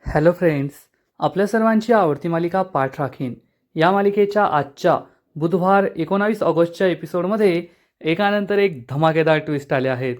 Hello friends, आपल्या सर्वांची आवडती मालिका पाठ राखीन या मालिकेच्या आजच्या बुधवार 19 ऑगस्टच्या एपिसोडमध्ये एकानंतर एक धमाकेदार ट्विस्ट आले आहेत.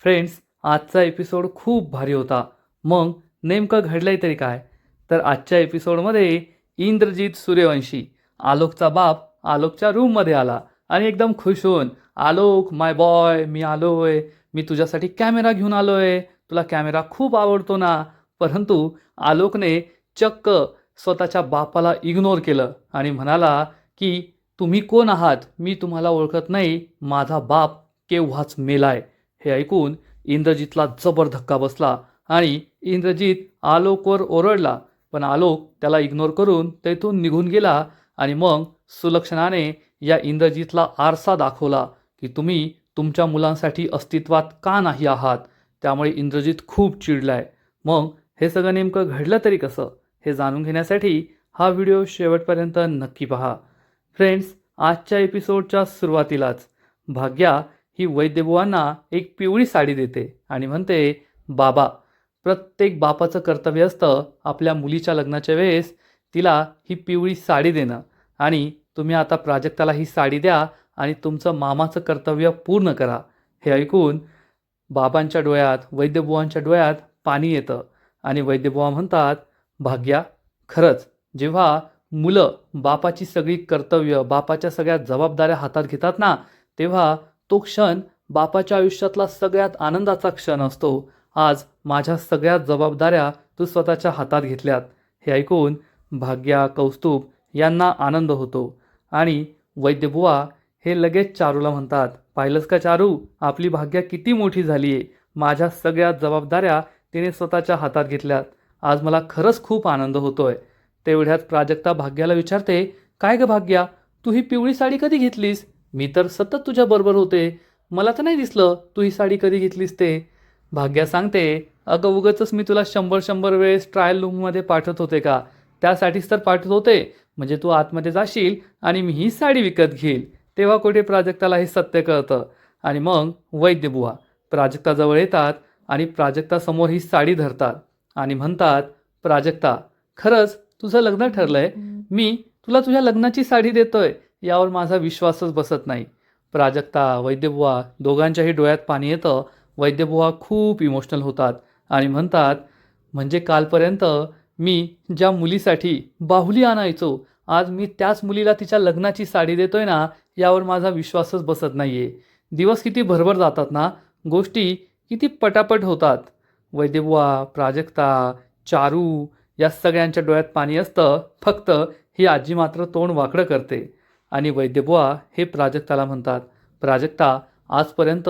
फ्रेंड्स, आजचा एपिसोड खूप भारी होता. मग नेमकं घडलंय तरी काय? तर आजच्या एपिसोडमध्ये इंद्रजित सूर्यवंशी आलोकचा बाप आलोकच्या रूममध्ये आला आणि एकदम खुश होऊन, आलोक माय बॉय, मी आलोय, मी तुझ्यासाठी कॅमेरा घेऊन आलोय, तुला कॅमेरा खूप आवडतो ना. परंतु आलोकने चक्क स्वतःच्या बापाला इग्नोर केलं आणि म्हणाला की तुम्ही कोण आहात, मी तुम्हाला ओळखत नाही, माझा बाप केव्हाच मेलाय. हे ऐकून इंद्रजितला जबर धक्का बसला आणि इंद्रजित आलोकवर ओरडला, पण आलोक त्याला इग्नोर करून तेथून निघून गेला. आणि मग सुलक्षणाने या इंद्रजितला आरसा दाखवला की तुम्ही तुमच्या मुलांसाठी अस्तित्वात का नाही आहात. त्यामुळे इंद्रजित खूप चिडलाय. मग हे सगळं नेमकं घडलं तरी कसं, हे जाणून घेण्यासाठी हा व्हिडिओ शेवटपर्यंत नक्की पहा. फ्रेंड्स, आजच्या एपिसोडच्या सुरुवातीलाच भाग्या ही वैद्यबुवांना एक पिवळी साडी देते आणि म्हणते, बाबा, प्रत्येक बापाचं कर्तव्य असतं आपल्या मुलीच्या लग्नाच्या वेळेस तिला ही पिवळी साडी देणं, आणि तुम्ही आता प्राजक्ताला ही साडी द्या आणि तुमचं मामाचं कर्तव्य पूर्ण करा. हे ऐकून बाबांच्या डोळ्यात, वैद्यबुवांच्या डोळ्यात पाणी येतं आणि वैद्यबुवा म्हणतात, भाग्या, खरंच जेव्हा मुलं बापाची सगळी कर्तव्य, बापाच्या सगळ्या जबाबदाऱ्या हातात घेतात ना, तेव्हा तो क्षण बापाच्या आयुष्यातला सगळ्यात आनंदाचा क्षण असतो. आज माझ्या सगळ्या जबाबदाऱ्या तू स्वतःच्या हातात घेतल्यात. हे ऐकून भाग्या, कौस्तुभ यांना आनंद होतो आणि वैद्यबुवा हे लगेच चारूला म्हणतात, पाहिलंस का चारू, आपली भाग्या किती मोठी झाली आहे, माझ्या सगळ्या जबाबदाऱ्या तिने स्वतःच्या हातात घेतल्यात. आज मला खरंच खूप आनंद होतोय. तेवढ्यात प्राजक्ता भाग्याला विचारते, काय ग भाग्या, तू ही पिवळी साडी कधी घेतलीस? मी तर सतत तुझ्याबरोबर होते, मला तर नाही दिसलं तू ही साडी कधी घेतलीस ते. भाग्या सांगते, अगं उगाचच मी तुला 100 वेळेस ट्रायल रूममध्ये पाठवत होते का? त्यासाठीच तर पाठवत होते, म्हणजे तू आतमध्ये जाशील आणि मी ही साडी विकत घेईल. तेव्हा कुठे प्राजक्ताला हे सत्य कळतं. आणि मग वैद्यबुवा प्राजक्ताजवळ येतात आणि प्राजक्तासमोर ही साडी धरतात आणि म्हणतात, प्राजक्ता, खरंच तुझं लग्न ठरलंय, मी तुला तुझ्या लग्नाची साडी देतोय, यावर माझा विश्वासच बसत नाही. प्राजक्ता, वैद्यबुवा दोघांच्याही डोळ्यात पाणी येतं. वैद्यबुवा खूप इमोशनल होतात आणि म्हणतात, म्हणजे कालपर्यंत मी ज्या मुलीसाठी बाहुली आणायचो, आज मी त्याच मुलीला तिच्या लग्नाची साडी देतोय ना, यावर माझा विश्वासच बसत नाहीये. दिवस किती भरभर जातात ना, गोष्टी किती पटापट होतात. वैद्यबुवा, प्राजक्ता, चारू या सगळ्यांच्या डोळ्यात पाणी असतं. फक्त ही आजी मात्र तोंड वाकडं करते आणि वैद्यबुवा हे प्राजक्ताला म्हणतात, प्राजक्ता, आजपर्यंत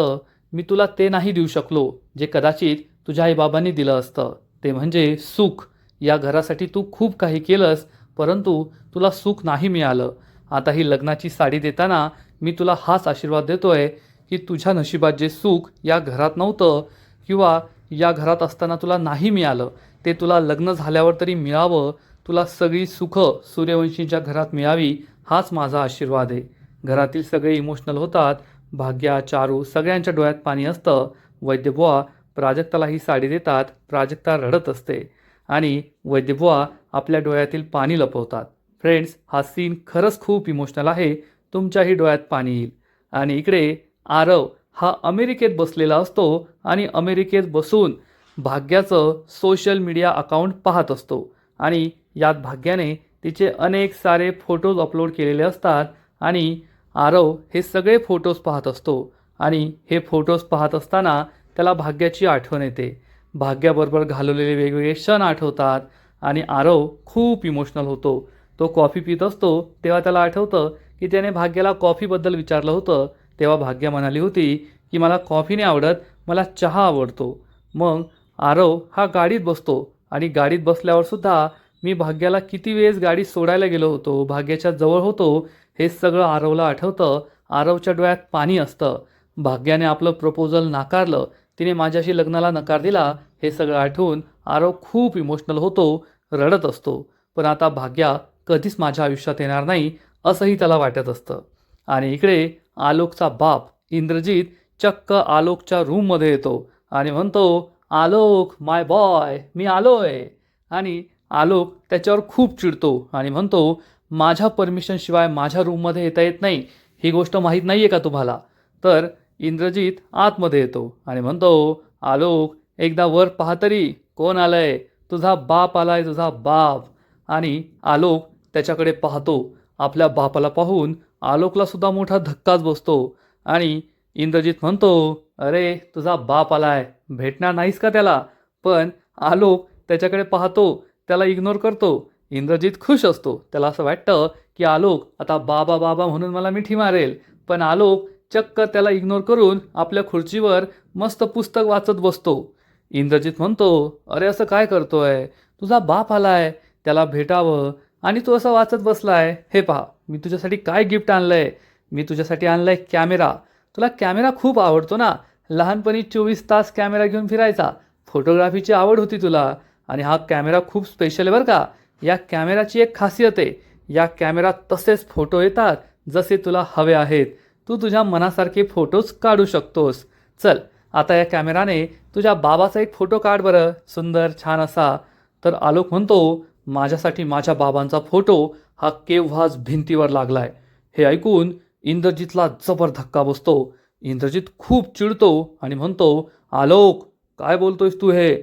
मी तुला ते नाही देऊ शकलो जे कदाचित तुझ्या आईबाबांनी दिलं असतं, ते म्हणजे सुख. या घरासाठी तू खूप काही केलंस, परंतु तुला सुख नाही मिळालं. आता ही लग्नाची साडी देताना मी तुला हाच आशीर्वाद देतोय की तुझ्या नशिबात जे सुख या घरात नव्हतं किंवा या घरात असताना तुला नाही मिळालं, ते तुला लग्न झाल्यावर तरी मिळावं. तुला सगळी सुखं सूर्यवंशीच्या घरात मिळावी, हाच माझा आशीर्वाद आहे. घरातील सगळे इमोशनल होतात. भाग्या, चारू सगळ्यांच्या डोळ्यात पाणी असतं. वैद्यबुवा प्राजक्ताला ही साडी देतात. प्राजक्ता रडत असते आणि वैद्यबुवा आपल्या डोळ्यातील पाणी लपवतात. फ्रेंड्स, हा सीन खरंच खूप इमोशनल आहे. तुमच्याही डोळ्यात पाणी येईल. आणि इकडे आरव हा अमेरिकेत बसलेला असतो आणि अमेरिकेत बसून भाग्याचं सोशल मीडिया अकाउंट पाहत असतो आणि यात भाग्याने तिचे अनेक सारे फोटोज अपलोड केलेले असतात आणि आरव हे सगळे फोटोज पाहत असतो आणि हे फोटोज पाहत असताना त्याला भाग्याची आठवण येते. भाग्याबरोबर घालवलेले वेगवेगळे क्षण आठवतात आणि आरव खूप इमोशनल होतो. तो कॉफी पित असतो तेव्हा त्याला आठवतं की त्याने भाग्याला कॉफीबद्दल विचारलं होतं. तेव्हा भाग्या म्हणाली होती की मला कॉफी नाही आवडत, मला चहा आवडतो. मग आरव हा गाडीत बसतो आणि गाडीत बसल्यावरसुद्धा मी भाग्याला किती वेळेस गाडी सोडायला गेलो होतो, भाग्याच्या जवळ होतो, हे सगळं आरवला आठवतं. आरवच्या डोळ्यात पाणी असतं. भाग्याने आपलं प्रपोजल नाकारलं, तिने माझ्याशी लग्नाला नकार दिला, हे सगळं आठवून आरव खूप इमोशनल होतो, रडत असतो. पण आता भाग्या कधीच माझ्या आयुष्यात येणार नाही असंही त्याला वाटत असतं. आणि इकडे आलोकचा बाप इंद्रजित चक्क आलोकच्या रूममध्ये येतो आणि म्हणतो, आलोक माय बॉय, मी आलोय. आणि आलोक त्याच्यावर खूप चिडतो आणि म्हणतो, माझ्या परमिशनशिवाय माझ्या रूममध्ये येता येत नाही, ही गोष्ट माहीत नाही आहे का तुम्हाला? तर इंद्रजित आतमध्ये येतो आणि म्हणतो, आलोक एकदा वर पाहा तरी, कोण आलंय? तुझा बाप आलाय, तुझा बाप. आणि आलोक त्याच्याकडे पाहतो. आपल्या बापाला पाहून आलोकला सुद्धा मोठा धक्काच बसतो आणि इंद्रजित म्हणतो, अरे तुझा बाप आलाय, भेटणार नाहीस का त्याला? पण आलोक त्याच्याकडे पाहतो, त्याला इग्नोर करतो. इंद्रजित खुश असतो. त्याला असं वाटतं की आलोक आता बाबा बाबा म्हणून मला मिठी मारेल. पण आलोक चक्क त्याला इग्नोर करून आपल्या खुर्चीवर मस्त पुस्तक वाचत बसतो. इंद्रजित म्हणतो, अरे असं काय करतोय? तुझा बाप आलाय, त्याला भेटावं आणि तू असं वाचत बसलाय. हे पहा, मी तुझ्यासाठी काय गिफ्ट आणलंय. मी तुझ्यासाठी आणलाय कॅमेरा. तुला कॅमेरा खूप आवडतो ना? लहानपणी 24 तास कॅमेरा घेऊन फिरायचा. फोटोग्राफीची आवड होती तुला आणि हा कॅमेरा खूप स्पेशल आहे बरं का. या कॅमेराची एक खासियत आहे, या कॅमेरात तसेच फोटो येतात जसे तुला हवे आहेत. तू तुझ्या मनासारखे फोटोज काढू शकतोस. चल आता या कॅमेराने तुझ्या बाबाचा एक फोटो काढ बरं, सुंदर छान असा. तर आलोक म्हणतो, माझ्यासाठी माझ्या बाबांचा फोटो हा केव्हाच भिंतीवर लागलाय. हे ऐकून इंद्रजितला जबर धक्का बसतो. इंद्रजित खूप चिडतो आणि म्हणतो, आलोक काय बोलतोयस तू हे?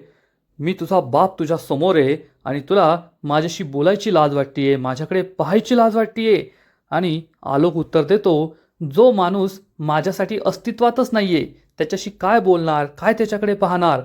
मी तुझा बाप तुझ्या समोर आहे आणि तुला माझ्याशी बोलायची लाज वाटतीये, माझ्याकडे पाहायची लाज वाटतीये. आणि आलोक उत्तर देतो, जो माणूस माझ्यासाठी अस्तित्वातच नाहीये त्याच्याशी काय बोलणार, काय त्याच्याकडे पाहणार?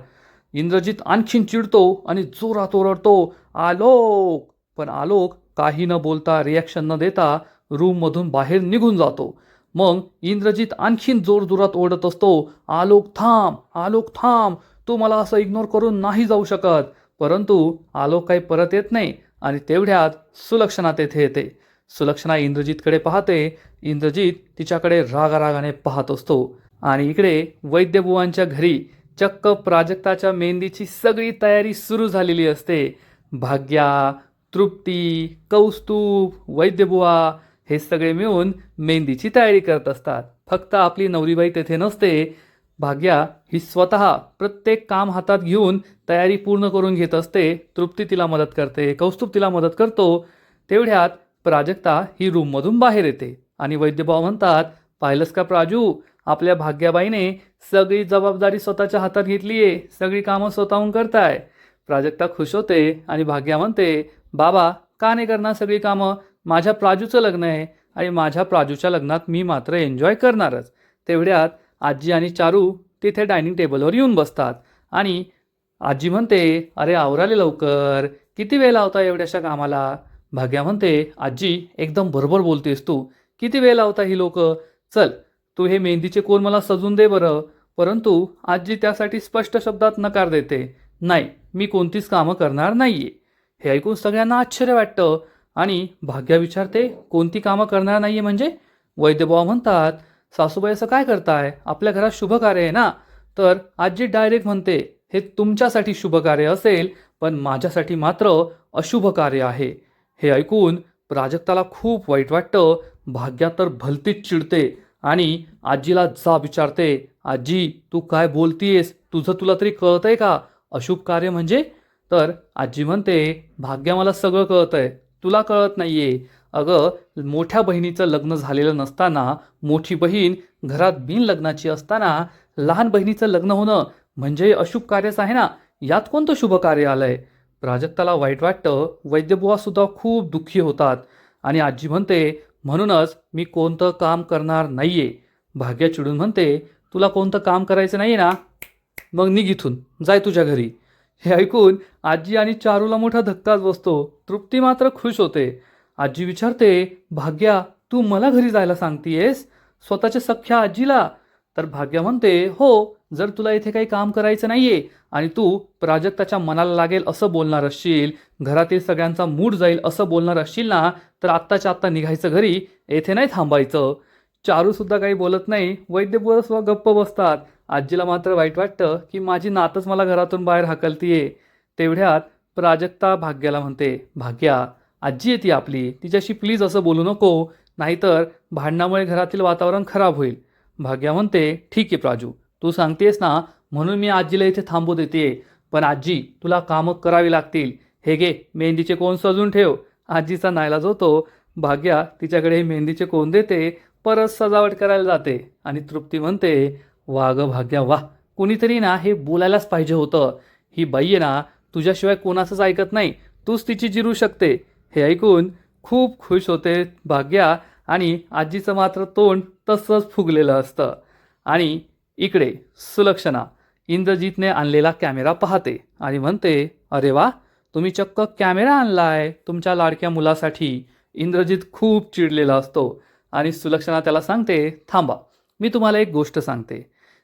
इंद्रजित आणखीन चिडतो आणि जोरात ओरडतो, आलोक. पण आलोक काही न बोलता, रिॲक्शन न देता रूममधून बाहेर निघून जातो. मग इंद्रजित आणखीन जोरजोरात ओरडत असतो, आलोक थांब, आलोक थांब, तू मला असं इग्नोर करून नाही जाऊ शकत. परंतु आलोक काही परत येत नाही आणि तेवढ्यात सुलक्षणा तेथे येते. सुलक्षणा इंद्रजितकडे पाहते. इंद्रजित तिच्याकडे रागारागाने पाहत असतो आणि इकडे वैद्यबुवांच्या घरी चक्क प्राजक्ताच्या मेहंदीची सगळी तयारी सुरू झालेली असते. भाग्या, तृप्ती, कौस्तुभ, वैद्यबुवा हे सगळे मिळून मेहंदीची तयारी करत असतात. फक्त आपली नवरीबाई तेथे नसते. भाग्या ही स्वतः प्रत्येक काम हातात घेऊन तयारी पूर्ण करून घेत असते. तृप्ती तिला मदत करते, कौस्तुभ तिला मदत करतो. तेवढ्यात प्राजक्ता ही रूममधून बाहेर येते आणि वैद्यभाव म्हणतात, पाहिलंस का प्राजू, आपल्या भाग्याबाईने सगळी जबाबदारी स्वतःच्या हातात घेतली आहे, सगळी कामं स्वतःहून करताय. प्राजक्ता खुश होते आणि भाग्या म्हणते, बाबा का नाही करणार सगळी कामं? माझ्या प्राजूचं लग्न आहे आणि माझ्या प्राजूच्या लग्नात मी मात्र एन्जॉय करणारच. तेवढ्यात आजी आणि चारू तिथे डायनिंग टेबलवर येऊन बसतात आणि आजी म्हणते, अरे आवराले लवकर, किती वेळ लावता एवढ्याशा कामाला? भाग्या म्हणते, आजी एकदम बरोबर बोलतेस तू, किती वेळ लावता ही लोक? चल तू हे मेहंदीचे कोण मला सजून दे बरं. परंतु आजी त्यासाठी स्पष्ट शब्दात नकार देते, नाही मी कोणतीच कामं करणार नाहीये. हे ऐकून सगळ्यांना आश्चर्य वाटतं आणि भाग्या विचारते, कोणती कामं करणार नाहीये म्हणजे? वैद्यभाव म्हणतात, सासूबाई असं काय करताय, आपल्या घरात शुभ कार्य आहे ना? तर आजी डायरेक्ट म्हणते, हे तुमच्यासाठी शुभ कार्य असेल पण माझ्यासाठी मात्र अशुभ कार्य आहे. हे ऐकून प्राजक्ताला खूप वाईट वाटतं. भाग्या तर भलतीच चिडते आणि आजीला जा विचारते, आजी तू काय बोलतीयस, तुझं तुला तरी कळतंय का? अशुभ कार्य म्हणजे? तर आजी म्हणते, भाग्या मला सगळं कळतंय, तुला कळत नाहीये. अगं मोठ्या बहिणीचं लग्न झालेलं नसताना, मोठी बहीण घरात बिन लग्नाची असताना लहान बहिणीचं लग्न होणं म्हणजे अशुभ कार्यच आहे ना, यात कोणतं शुभ कार्य आलंय? प्राजक्ताला वाईट वाटतं. वैद्यबुवा सुद्धा खूप दुःखी होतात आणि आजी म्हणते, म्हणूनच मी कोणतं काम करणार नाहीये. भाग्या चिडून म्हणते, तुला कोणतं काम करायचं नाहीये ना, मग निघ इथून, जाय तुझ्या घरी. हे ऐकून आजी आणि चारूला मोठा धक्काच बसतो. तृप्ती मात्र खुश होते. आजी विचारते, भाग्या तू मला घरी जायला सांगतीयेस, स्वतःच्या सख्ख्या आजीला? तर भाग्या म्हणते, हो, जर तुला इथे काही काम करायचं नाहीये आणि तू प्राजक्ताच्या मनाला लागेल असं बोलणार असशील, घरातील सगळ्यांचा मूड जाईल असं बोलणार असशील ना, तर आत्ताच्या आत्ता निघायचं घरी, येथे नाही थांबायचं. चारू सुद्धा काही बोलत नाही. वैद्यबुवा सुद्धा गप्प बसतात. आजीला मात्र वाईट वाटतं की माझी नातच मला घरातून बाहेर हाकलतीये. तेवढ्यात प्राजक्ता भाग्याला म्हणते, भाग्या आजी येते आपली, तिच्याशी प्लीज असं बोलू नको, नाहीतर भांडणामुळे घरातील वातावरण खराब होईल. भाग्या म्हणते, ठीक आहे प्राजू, तू सांगतेस ना म्हणून मी आजीला इथे थांबू देते, पण आजी तुला कामं करावी लागतील. हे घे मेहंदीचे कोण सजून ठेव. आजीचा नाईलाज होतो. भाग्या तिच्याकडे हे मेहंदीचे कोण देते, परत सजावट करायला जाते आणि तृप्ती म्हणते, वा ग भाग्या वा, कुणीतरी ना हे बोलायलाच पाहिजे होतं. ही बाई आहे ना तुझ्याशिवाय कोणाचंच ऐकत नाही, तूच तिची जिरू शकते. हे ऐकून खूप खुश होते भाग्या आणि आजीचं मात्र तोंड तसंच फुगलेलं असतं. आणि इकडे सुलक्षणा इंद्रजितने आणलेला कॅमेरा पाहते आणि म्हणते, अरे वा, तुम्ही चक्क कॅमेरा आणलाय तुमच्या लाडक्या मुलासाठी. इंद्रजित खूप चिडलेला असतो आणि सुलक्षणा त्याला सांगते, थांबा, मी तुम्हाला एक गोष्ट सांगते.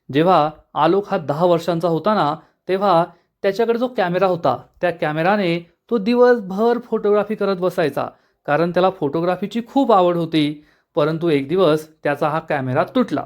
जेव्हा आलोक हा 10 वर्षांचा होता ना, तेव्हा त्याच्याकडे जो कॅमेरा होता त्या कॅमेराने तो दिवसभर फोटोग्राफी करत बसायचा, कारण त्याला फोटोग्राफीची खूप आवड होती. परंतु एक दिवस त्याचा हा कॅमेरा तुटला.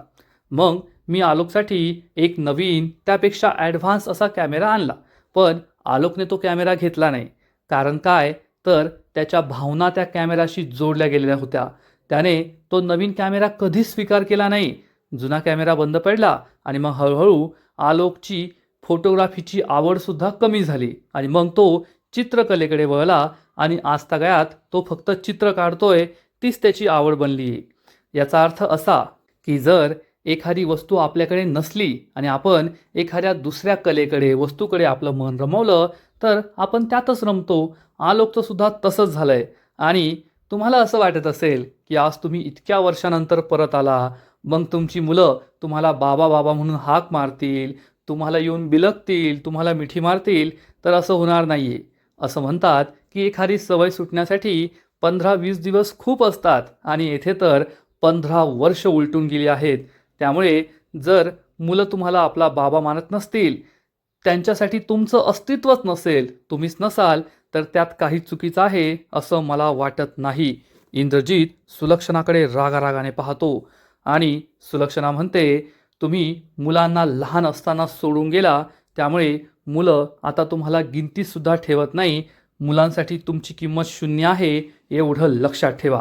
मग मी आलोकसाठी एक नवीन त्यापेक्षा ॲडव्हान्स असा कॅमेरा आणला. पण आलोकने तो कॅमेरा घेतला नाही. कारण काय, तर त्याच्या भावना त्या कॅमेराशी जोडल्या गेलेल्या होत्या. त्याने तो नवीन कॅमेरा कधीच स्वीकार केला नाही. जुना कॅमेरा बंद पडला आणि मग हळूहळू आलोकची फोटोग्राफीची आवडसुद्धा कमी झाली आणि मग तो चित्रकलेकडे वळला आणि आजतागायत तो फक्त चित्र काढतोय, तीच त्याची आवड बनली आहे. याचा अर्थ असा की जर एखादी वस्तू आपल्याकडे नसली आणि आपण एखाद्या दुसऱ्या कलेकडे वस्तूकडे आपलं मन रमवलं तर आपण त्यातच रमतो. आलोकचं सुद्धा तसंच झालंय. आणि तुम्हाला असं वाटत असेल की आज तुम्ही इतक्या वर्षानंतर परत आला, मग तुमची मुलं तुम्हाला बाबा बाबा म्हणून हाक मारतील, तुम्हाला येऊन बिलगतील, तुम्हाला मिठी मारतील, तर असं होणार नाहीये. असं म्हणतात की एखादी सवय सुटण्यासाठी 15-20 दिवस खूप असतात आणि येथे तर 15 वर्ष उलटून गेली आहेत. त्यामुळे जर मुलं तुम्हाला आपला बाबा मानत नसतील, त्यांच्यासाठी तुमचं अस्तित्वच नसेल, तुम्हीच नसाल, तर त्यात काही चुकीचं आहे असं मला वाटत नाही. इंद्रजित सुलक्षणाकडे रागारागाने पाहतो आणि सुलक्षणा म्हणते, तुम्ही मुलांना लहान असताना सोडून गेला, त्यामुळे मुलं आता तुम्हाला गिनतीसुद्धा ठेवत नाही. मुलांसाठी तुमची किंमत शून्य आहे, एवढं लक्षात ठेवा.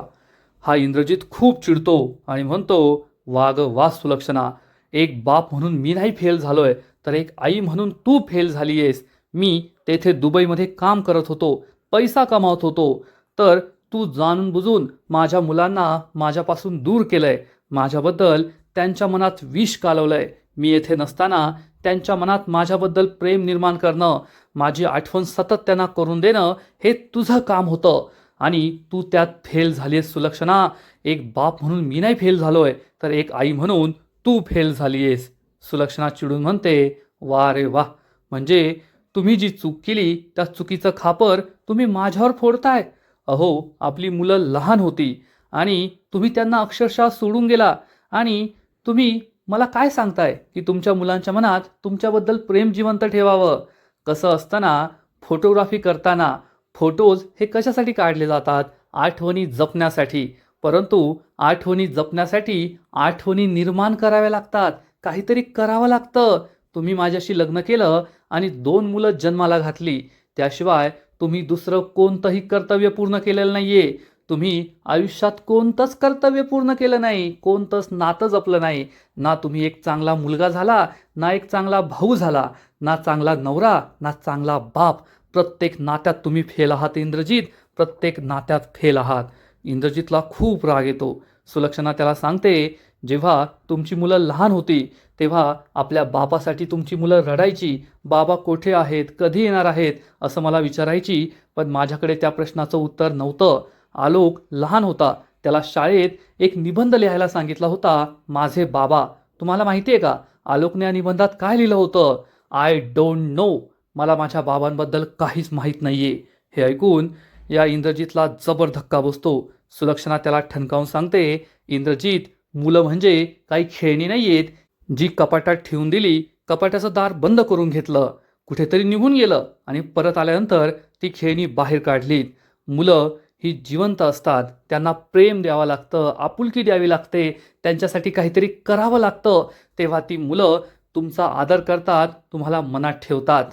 हा इंद्रजित खूप चिडतो आणि म्हणतो, वा ग वा सुलक्षणा, एक बाप म्हणून मी नाही फेल झालोय, तर एक आई म्हणून तू फेल झाली आहेस. मी तेथे दुबईमध्ये काम करत होतो, पैसा कमावत होतो, तर तू जाणून बुजून माझ्या मुलांना माझ्यापासून दूर केलंय. माझ्याबद्दल त्यांच्या मनात विष कालवलंय. मी येथे नसताना त्यांच्या मनात माझ्याबद्दल प्रेम निर्माण करणं, माझी आठवण सतत त्यांना करून देणं, हे तुझं काम होतं आणि तू त्यात फेल झाली आहेस सुलक्षणा. एक बाप म्हणून मी नाही फेल झालोय, तर एक आई म्हणून तू फेल झाली आहेस. सुलक्षणा चिडून म्हणते, वा रे वा, म्हणजे तुम्ही जी चूक केली त्या चुकीचं खापर तुम्ही माझ्यावर फोडताय. अहो, आपली मुलं लहान होती आणि तुम्ही त्यांना अक्षरशः सोडून गेला आणि तुम्ही मला काय सांगताय की तुमच्या मुलांच्या मनात तुमच्याबद्दल प्रेम जिवंत ठेवावं. कसं असतं ना, फोटोग्राफी करताना फोटोज हे कशासाठी काढले जातात? आठवणी जपण्यासाठी. परंतु आठवणी जपण्यासाठी आठवणी निर्माण कराव्या लागतात, काहीतरी करावं लागतं. तुम्ही माझ्याशी लग्न केलं आणि 2 मुलं जन्माला घातली, त्याशिवाय तुम्ही दुसरं कोणतंही कर्तव्य पूर्ण केलेलं नाहीये. तुम्ही आयुष्यात कोणतंच कर्तव्य पूर्ण केलं नाही, कोणतंच नातं जपलं नाही. ना तुम्ही एक चांगला मुलगा झाला, ना एक चांगला भाऊ झाला, ना चांगला नवरा, ना चांगला बाप. प्रत्येक नात्यात तुम्ही फेल आहात इंद्रजित, प्रत्येक नात्यात फेल आहात. इंद्रजितला खूप राग येतो. सुलक्षणा त्याला सांगते, जेव्हा तुमची मुलं लहान होती तेव्हा आपल्या बापासाठी तुमची मुलं रडायची. बाबा कुठे आहेत, कधी येणार आहेत, असं मला विचारायची. पण माझ्याकडे त्या प्रश्नाचं उत्तर नव्हतं. आलोक लहान होता, त्याला शाळेत एक निबंध लिहायला सांगितला होता, माझे बाबा. तुम्हाला माहिती आहे का आलोकने या निबंधात काय लिहिलं होतं? I don't know. मला माझ्या बाबांबद्दल काहीच माहीत नाहीये. हे ऐकून या इंद्रजितला जबर धक्का बसतो. सुलक्षणा त्याला ठणकावून सांगते, इंद्रजित, मुलं म्हणजे काही खेळणी नाही आहेत जी कपाटात ठेवून दिली, कपाटाचं दार बंद करून घेतलं, कुठेतरी निघून गेलं आणि परत आल्यानंतर ती खेळणी बाहेर काढलीत. मुलं ही जिवंत असतात, त्यांना प्रेम द्यावं लागतं, आपुलकी द्यावी लागते, त्यांच्यासाठी काहीतरी करावं लागतं, तेव्हा ती मुलं तुमचा आदर करतात, तुम्हाला मनात ठेवतात.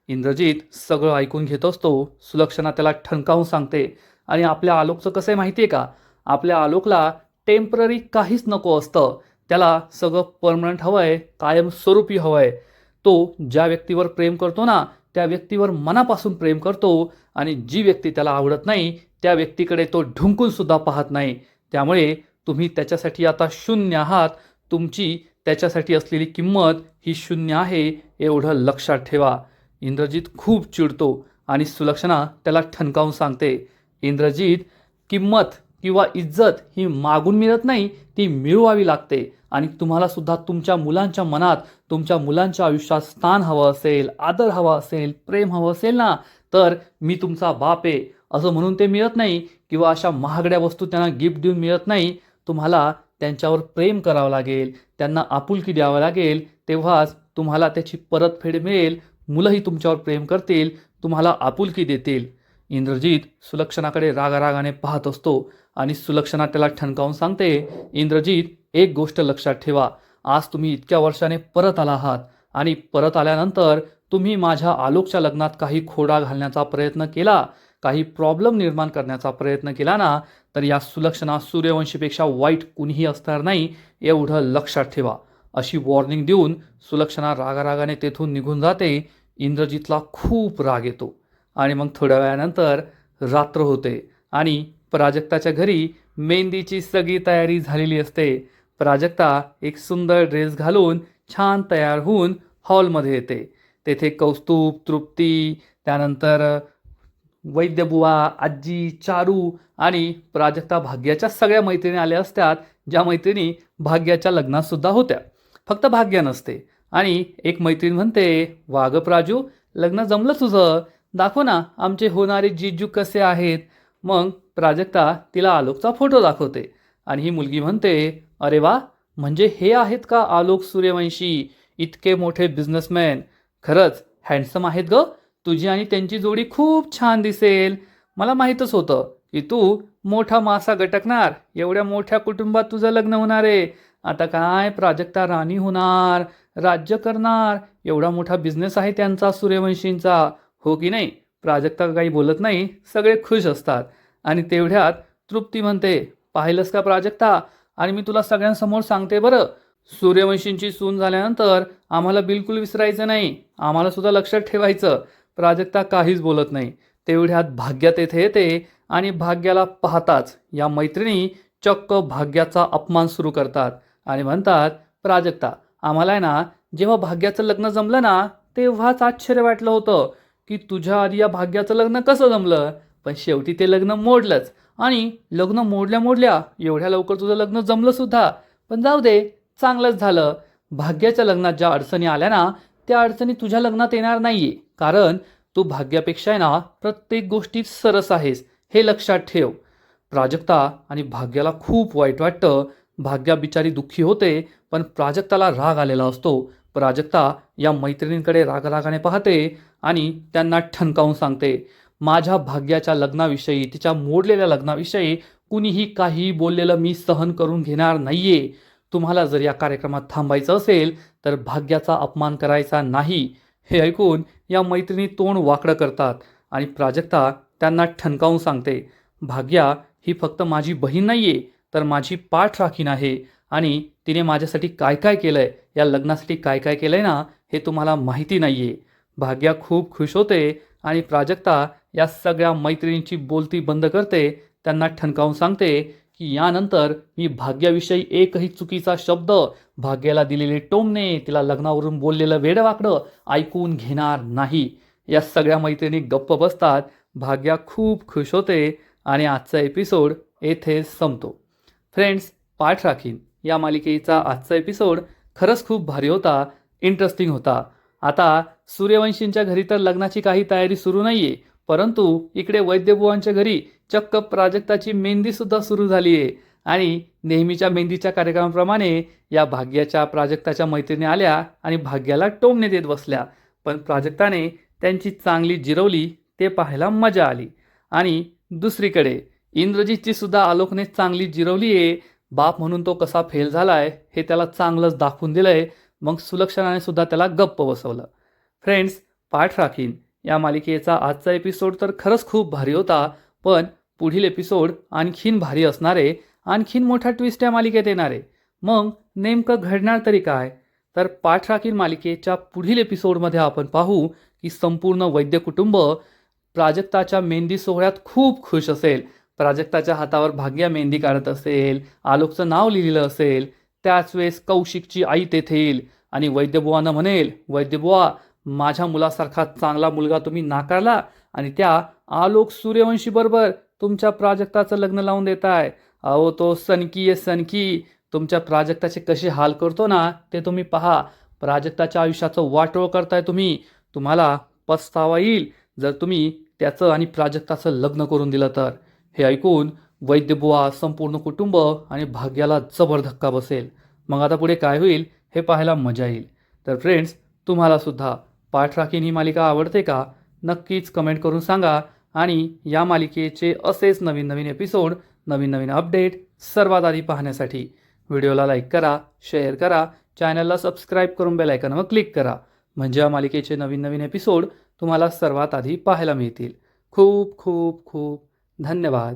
इंद्रजित सगळं ऐकून घेत असतो. सुलक्षणा त्याला ठणकावून सांगते, आणि आपल्या आलोकचं कसं आहे माहिती आहे का, आपल्या आलोकला टेम्पररी काहीच नको असतं, त्याला सगळं परमनंट हवं आहे, कायमस्वरूपी हवं आहे. तो ज्या व्यक्तीवर प्रेम करतो ना, त्या व्यक्तीवर मनापासून प्रेम करतो आणि जी व्यक्ती त्याला आवडत नाही त्या व्यक्तीकडे तो ढुंकून सुद्धा पाहत नाही. त्यामुळे तुम्ही त्याच्यासाठी आता शून्य आहात. तुमची त्याच्यासाठी असलेली किंमत ही शून्य आहे एवढं लक्षात ठेवा. इंद्रजित खूप चिडतो आणि सुलक्षणा त्याला ठणकावून सांगते, इंद्रजित, किंमत किंवा इज्जत ही मागून मिळत नाही, ती मिळवावी लागते. आणि तुम्हाला सुद्धा तुमच्या मुलांच्या मनात, तुमच्या मुलांच्या आयुष्यात स्थान हवं असेल, आदर हवा असेल, प्रेम हवं असेल ना, तर मी तुमचा बाप आहे असं म्हणून ते मिळत नाही, किंवा अशा महागड्या वस्तू त्यांना गिफ्ट देऊन मिळत नाही. तुम्हाला त्यांच्यावर प्रेम करावं लागेल, त्यांना आपुलकी द्यावं लागेल, तेव्हाच तुम्हाला त्याची परतफेड मिळेल. मुलंही तुमच्यावर प्रेम करतील, तुम्हाला आपुलकी देतील. इंद्रजित सुलक्षणाकडे रागारागाने पाहत असतो आणि सुलक्षणा त्याला ठणकावून सांगते, इंद्रजित, एक गोष्ट लक्षात ठेवा, आज तुम्ही इतक्या वर्षाने परत आला आहात आणि परत आल्यानंतर तुम्ही माझ्या आलोकच्या लग्नात काही खोडा घालण्याचा प्रयत्न केला, काही प्रॉब्लेम निर्माण करण्याचा प्रयत्न केला ना, तर या सुलक्षणा सूर्यवंशीपेक्षा वाईट कुणीही असणार नाही, एवढं लक्षात ठेवा. अशी वॉर्निंग देऊन सुलक्षणा रागारागाने तेथून निघून जाते. इंद्रजितला खूप राग येतो आणि मग थोड्या वेळानंतर रात्र होते आणि प्राजक्ताच्या घरी मेहंदीची सगळी तयारी झालेली असते. प्राजक्ता एक सुंदर ड्रेस घालून छान तयार होऊन हॉलमध्ये येते. तेथे कौस्तुभ, तृप्ती, त्यानंतर वैद्यबुवा, आजी, चारू आणि प्राजक्ता भाग्याच्या सगळ्या मैत्रिणी आल्या असतात, ज्या मैत्रिणी भाग्याच्या लग्नात सुद्धा होत्या. फक्त भाग्य नसते. आणि एक मैत्रीण म्हणते, वाग प्राजू, लग्न जमलं तुझं, दाखव ना आमचे होणारे जीजू कसे आहेत. मग प्राजक्ता तिला आलोकचा फोटो दाखवते आणि ही मुलगी म्हणते, अरे वा, म्हणजे हे आहेत का आलोक सूर्यवंशी, इतके मोठे बिझनेसमॅन, खरंच हँडसम आहेत ग. तुझी आणि त्यांची जोडी खूप छान दिसेल. मला माहीतच होतं की तू मोठा मासा गटकणार, एवढ्या मोठ्या कुटुंबात तुझं लग्न होणार आहे. आता काय प्राजक्ता राणी होणार, राज्य करणार, एवढा मोठा बिझनेस आहे त्यांचा सूर्यवंशींचा, हो की नाही. प्राजक्ता काही बोलत नाही, सगळे खुश असतात. आणि तेवढ्यात तृप्ती म्हणते, पाहिलंस का प्राजक्ता, आणि मी तुला सगळ्यांसमोर सांगते बरं, सूर्यवंशींची सून झाल्यानंतर आम्हाला बिलकुल विसरायचं नाही, आम्हाला सुद्धा लक्षात ठेवायचं. प्राजक्ता काहीच बोलत नाही. तेवढ्यात भाग्या तेथे येते आणि भाग्याला पाहताच या मैत्रिणी चक्क भाग्याचा अपमान सुरू करतात आणि म्हणतात, प्राजक्ता, आम्हाला आहे ना, जेव्हा भाग्याचं लग्न जमलं ना, तेव्हाच आश्चर्य वाटलं होतं की तुझ्या आधी या भाग्याचं लग्न कसं जमलं, पण शेवटी ते लग्न मोडलंच. आणि लग्न मोडल्या मोडल्या एवढ्या लवकर तुझं लग्न जमलं सुद्धा. पण जाऊ दे, चांगलंच झालं. भाग्याच्या लग्नात ज्या अडचणी आल्या ना, त्या अडचणी तुझ्या लग्नात येणार नाहीये, कारण तू भाग्यापेक्षा आहे ना प्रत्येक गोष्टीत सरस आहेस, हे लक्षात ठेव. प्राजक्ता आणि भाग्याला खूप वाईट वाटतं. भाग्या बिचारी दुःखी होते, पण प्राजक्ताला राग आलेला असतो. प्राजक्ता या मैत्रिणींकडे रागारागाने पाहते आणि त्यांना ठणकावून सांगते, माझ्या भाग्याच्या लग्नाविषयी, तिच्या मोडलेल्या लग्नाविषयी कुणीही काही बोललेलं मी सहन करून घेणार नाहीये. तुम्हाला जर या कार्यक्रमात थांबायचं असेल तर भाग्याचा अपमान करायचा नाही. हे ऐकून या मैत्रिणी तोंड वाकडं करतात आणि प्राजक्ता त्यांना ठणकावून सांगते, भाग्या ही फक्त माझी बहीण नाहीये, तर माझी पाठराखीण आहे. आणि तिने माझ्यासाठी काय काय केलंय, या लग्नासाठी काय काय केलंय ना, हे तुम्हाला माहिती नाहीये. भाग्या खूप खुश होते आणि प्राजक्ता या सगळ्या मैत्रिणींची बोलती बंद करते. त्यांना ठणकावून सांगते की यानंतर मी भाग्याविषयी एकही चुकीचा शब्द, भाग्याला दिलेले टोमणे, तिला लग्नावरून बोललेलं वेडवाकडं ऐकून घेणार नाही. या सगळ्या मैत्रिणी गप्प बसतात. भाग्या खूप खुश होते आणि आजचा एपिसोड येथे संपतो. फ्रेंड्स, पाठराखीण या मालिकेचा आजचा एपिसोड खरंच खूप भारी होता, इंटरेस्टिंग होता. आता सूर्यवंशींच्या घरी तर लग्नाची काही तयारी सुरू नाहीये, परंतु इकडे वैद्यबुवांच्या घरी चक्क प्राजक्ताची मेहंदी सुद्धा सुरू झाली आहे. आणि नेहमीच्या मेहंदीच्या कार्यक्रमाप्रमाणे या भाग्याच्या प्राजक्ताच्या मैत्रिणी आल्या आणि भाग्याला टोमणे देत बसल्या. पण प्राजक्ताने त्यांची चांगली जिरवली, ते पाहायला मजा आली. आणि दुसरीकडे इंद्रजितची सुद्धा आलोकने चांगली जिरवली आहे. बाप म्हणून तो कसा फेल झालाय हे त्याला चांगलंच दाखवून दिलंय. मग सुलक्षणाने सुद्धा त्याला गप्प बसवलं. फ्रेंड्स, पाठराखीण या मालिकेचा आजचा एपिसोड तर खरंच खूप भारी होता, पण पुढील एपिसोड आणखीन भारी असणार आहे. आणखीन मोठा ट्विस्ट या मालिकेत येणार आहे. मग नेमकं घडणार तरी काय, तर पाठराखीण मालिकेच्या पुढील एपिसोडमध्ये आपण पाहू की संपूर्ण वैद्य कुटुंब प्राजक्ताच्या मेहंदी सोहळ्यात खूप खुश असेल. प्राजक्ताच्या हातावर भाग्या मेहंदी काढत असेल, आलोकचं नाव लिहिलेलं असेल. त्याच वेळेस कौशिकची आई तेथे येईल आणि वैद्यबुवांना म्हणेल, वैद्यबुवा, माझ्या मुलासारखा चांगला मुलगा तुम्ही नाकारला आणि त्या आलोक सूर्यवंशी बरोबर तुमच्या प्राजक्ताचं लग्न लावून देताय. अहो, तो सनकी आहे सनकी. तुमच्या प्राजक्ताचे कसे हाल करतो ना ते तुम्ही पहा. प्राजक्ताच्या आयुष्याचं वाटोळ करताय तुम्ही. तुम्हाला पस्तावा येईल जर तुम्ही त्याचं आणि प्राजक्ताचं लग्न करून दिलं तर. हे ऐकून वैद्यबुवा, संपूर्ण कुटुंब आणि भाग्याला जबर धक्का बसेल. मग आता पुढे काय होईल हे पाहायला मजा येईल. तर फ्रेंड्स, तुम्हाला सुद्धा पाठराखीण ही मालिका आवडते का? नक्कीच कमेंट करून सांगा. आणि या मालिकेचे असेच नवीन नवीन एपिसोड, नवीन नवीन अपडेट सर्वात आधी पाहण्यासाठी व्हिडिओला लाईक करा, शेअर करा, चॅनलला सबस्क्राईब करून बेल आयकॉनवर क्लिक करा. म्हणजे या मालिकेचे नवीन नवीन एपिसोड तुम्हाला सर्वात आधी पाहायला मिळतील. खूप खूप खूप धन्यवाद.